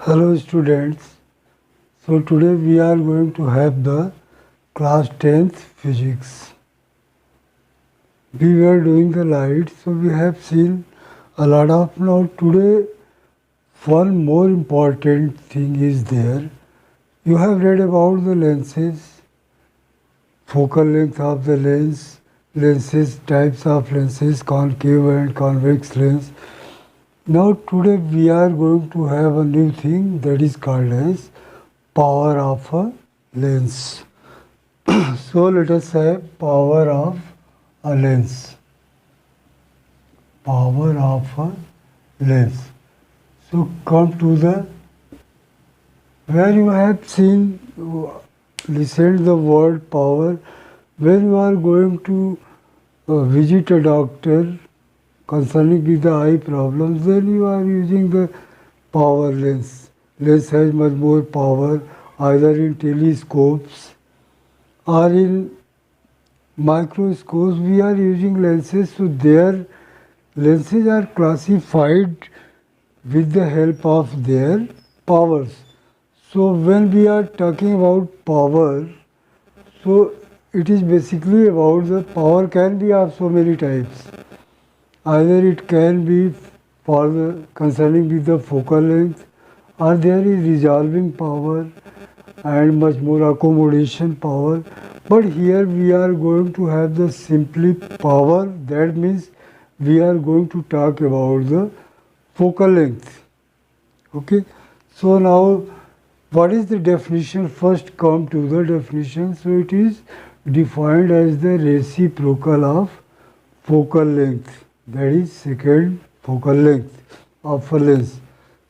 Hello students. So today we are going to have the class 10th physics. We were doing the light, so we have seen a lot of. Now today one more important thing is there. You have read about the lenses, focal length of the lens, lenses, types of lenses, concave and convex lens. Now today we are going to have a new thing that is called as power of a lens. So let us have power of a lens. Power of a lens. So come to the where you have seen, listened the word power. When you are going to visit a doctor concerning with the eye problems, then you are using the power lens. Lens has much more power, either in telescopes or in microscopes. We are using lenses, so their lenses are classified with the help of their powers. So when we are talking about power, so it is basically about the power can be of so many types. Either it can be for the concerning with the focal length, or there is resolving power and much more accommodation power. But here we are going to have the simply power. That means we are going to talk about the focal length. Okay. So now what is the definition? First come to the definition. So it is defined as the reciprocal of focal length. That is second focal length of a lens.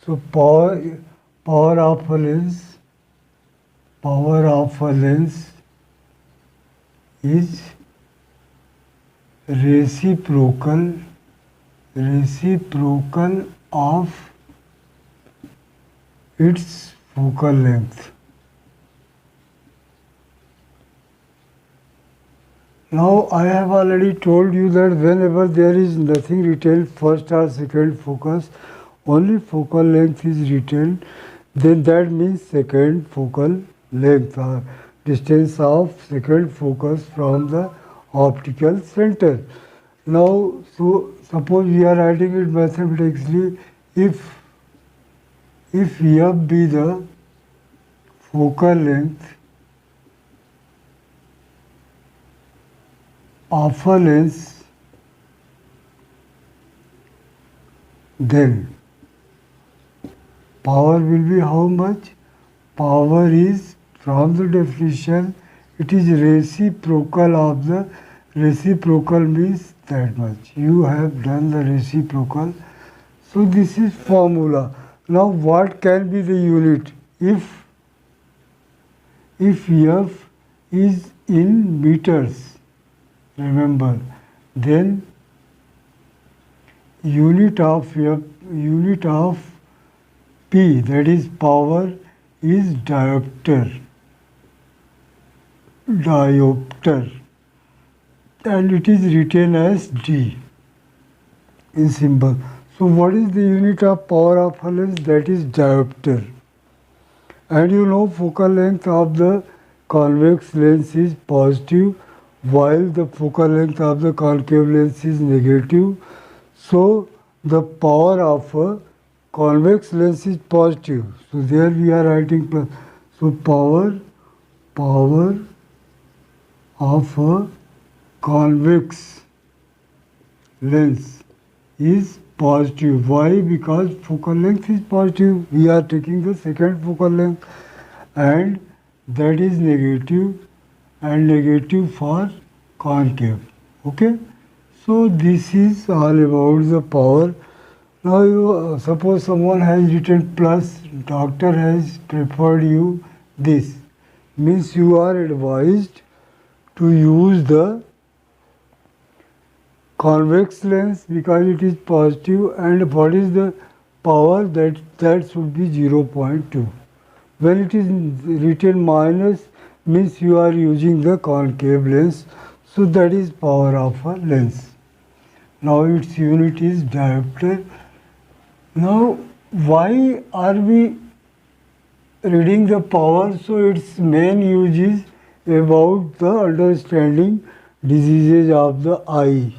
So power of a lens is reciprocal of its focal length. Now I have already told you that whenever there is nothing written first or second focus, only focal length is written, then that means second focal length or distance of second focus from the optical center. Now, so suppose we are writing it mathematically, if f be the focal length of a lens, then power will be how much? Power is, from the definition, it is reciprocal of the, reciprocal means that much. You have done the reciprocal. So this is formula. Now what can be the unit? If f is in meters, remember, then unit of P, that is power, is diopter, and it is written as D in symbol. So what is the unit of power of a lens? That is diopter. And you know focal length of the convex lens is positive, while the focal length of the concave lens is negative. So the power of a convex lens is positive. So there we are writing plus. So power of a convex lens is positive. Why? Because focal length is positive. We are taking the second focal length, and that is negative, and negative for concave. Okay. So this is all about the power. Now you suppose someone has written plus, doctor has preferred you this, means you are advised to use the convex lens because it is positive, and what is the power? That should be 0.2. When it is written minus, means you are using the concave lens, so that is power of a lens. Now its unit is diopter. Now why are we reading the power, so its main use is about the understanding diseases of the eye.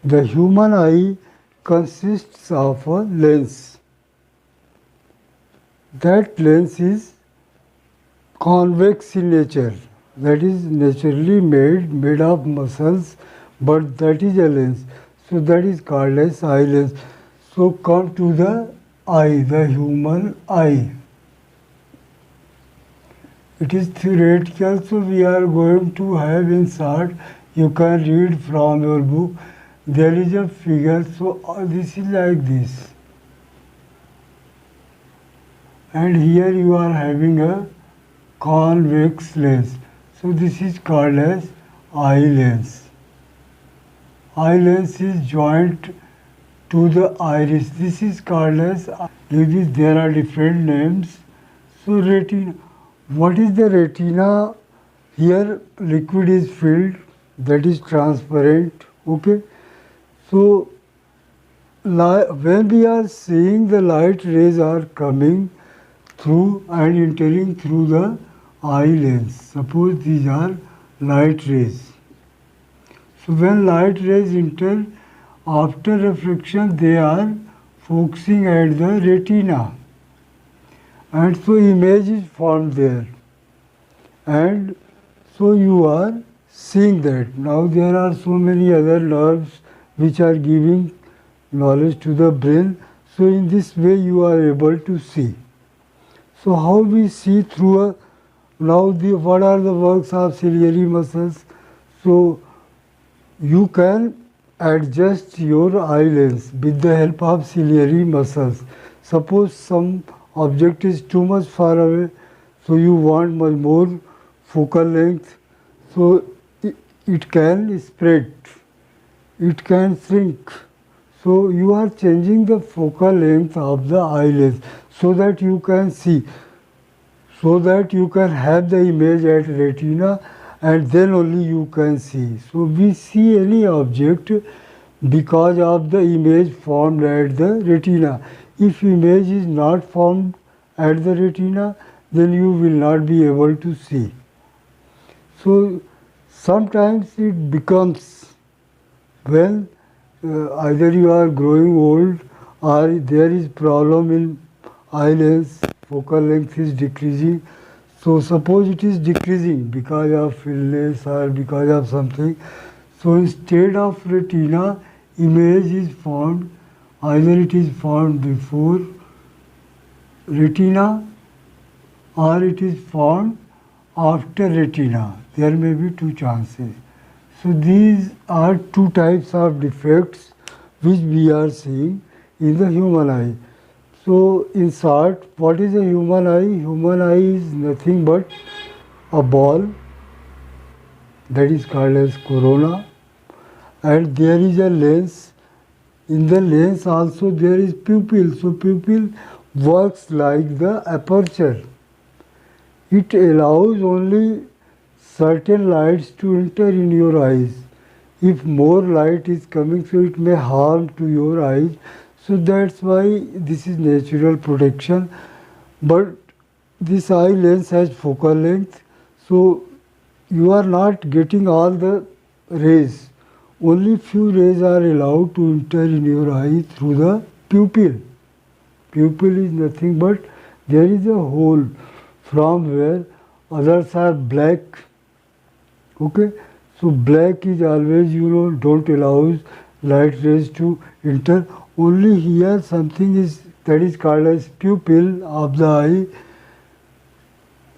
The human eye consists of a lens. That lens is convex in nature, that is naturally made of muscles, but that is a lens. So that is called as eye lens. So come to the eye, the human eye. It is theoretical, so we are going to have in short, you can read from your book. There is a figure, so this is like this. And here you are having a convex lens. So this is called as eye lens. Eye lens is joined to the iris. This is called as iris. There are different names. So retina. What is the retina? Here liquid is filled, that is transparent. Okay. So when we are seeing the light rays are coming through and entering through the eye lens. Suppose these are light rays. So when light rays enter, after reflection they are focusing at the retina. And so image is formed there. And so you are seeing that. Now there are so many other nerves which are giving knowledge to the brain. So in this way you are able to see. So how we see through a, now what are the works of ciliary muscles? So you can adjust your eye lens with the help of ciliary muscles. Suppose some object is too much far away, so you want much more focal length, so it can spread, it can shrink. So you are changing the focal length of the eye lens so that you can see, so that you can have the image at retina and then only you can see. So we see any object because of the image formed at the retina. If image is not formed at the retina, then you will not be able to see. So sometimes it becomes when either you are growing old or there is problem in eye lens, focal length is decreasing. So suppose it is decreasing because of illness or because of something. So instead of retina, image is formed, either it is formed before retina or it is formed after retina. There may be two chances. So these are two types of defects which we are seeing in the human eye. So in short, what is a human eye? Human eye is nothing but a ball that is called as corona, and there is a lens. In the lens also there is pupil. So pupil works like the aperture. It allows only certain lights to enter in your eyes. If more light is coming, so it may harm to your eyes. So that's why this is natural protection. But this eye lens has focal length, so you are not getting all the rays. Only few rays are allowed to enter in your eye through the pupil. Pupil is nothing but there is a hole from where others are black. Okay, so black is always, don't allow light rays to enter. Only here something is that is called as pupil of the eye.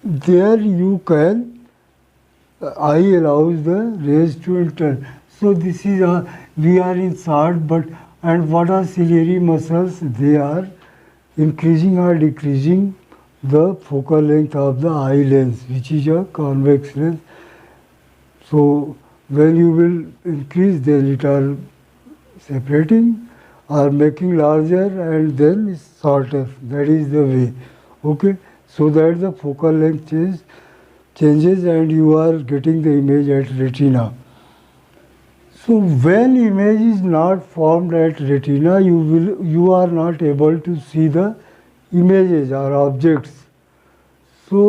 There you can, eye allows the rays to enter. So this is we are in short, but and what are ciliary muscles? They are increasing or decreasing the focal length of the eye lens, which is a convex lens. So when you will increase, then it are separating or making larger and then shorter. That is the way. Okay, so that the focal length changes and you are getting the image at retina. So when image is not formed at retina, you are not able to see the images or objects. So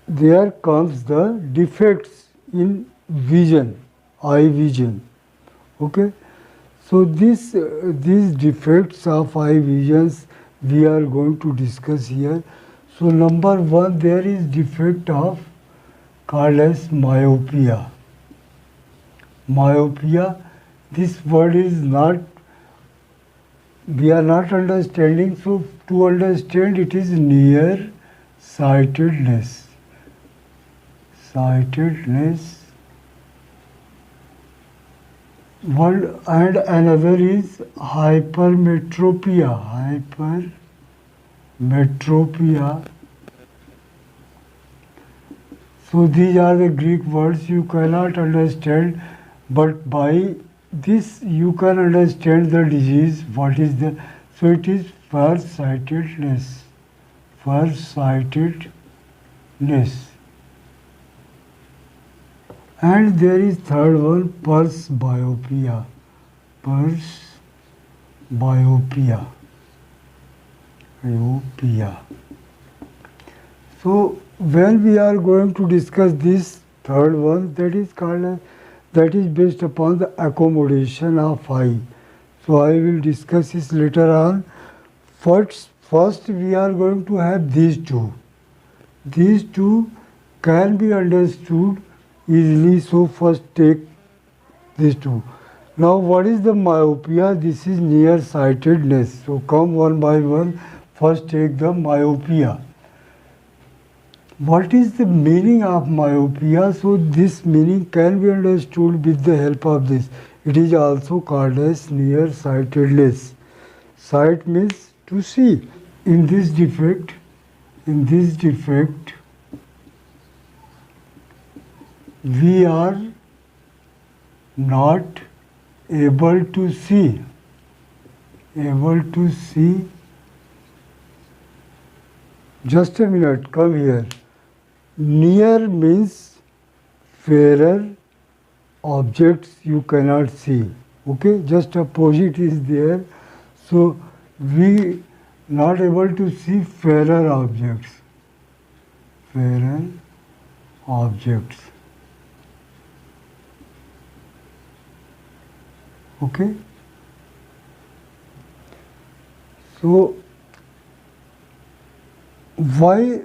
there comes the defects in vision, eye vision. Okay. So these defects of eye visions we are going to discuss here. So number one, there is defect of called as myopia. Myopia, this word is not, we are not understanding, so to understand it is near sightedness. Sightedness. One and another is hypermetropia. Hypermetropia. So these are the Greek words you cannot understand, but by this you can understand the disease, what is the, so it is farsightedness. Farsightedness. And there is third one, presbyopia. Presbyopia. Myopia. So when we are going to discuss this third one, that is called as, that is based upon the accommodation of eye. So I will discuss this later on. First we are going to have these two. These two can be understood easily, so first take these two. Now what is the myopia? This is nearsightedness. So come one by one. First take the myopia. What is the meaning of myopia? So this meaning can be understood with the help of this. It is also called as nearsightedness. Sight means to see. In this defect, we are not able to see. Just a minute, come here. Near means fairer objects you cannot see. Okay, just opposite is there. So we not able to see fairer objects. Fairer objects. Okay. So why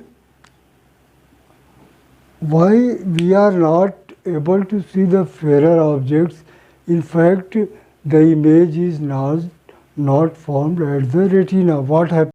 we are not able to see the fairer objects? In fact, the image is not formed at the retina. What happens?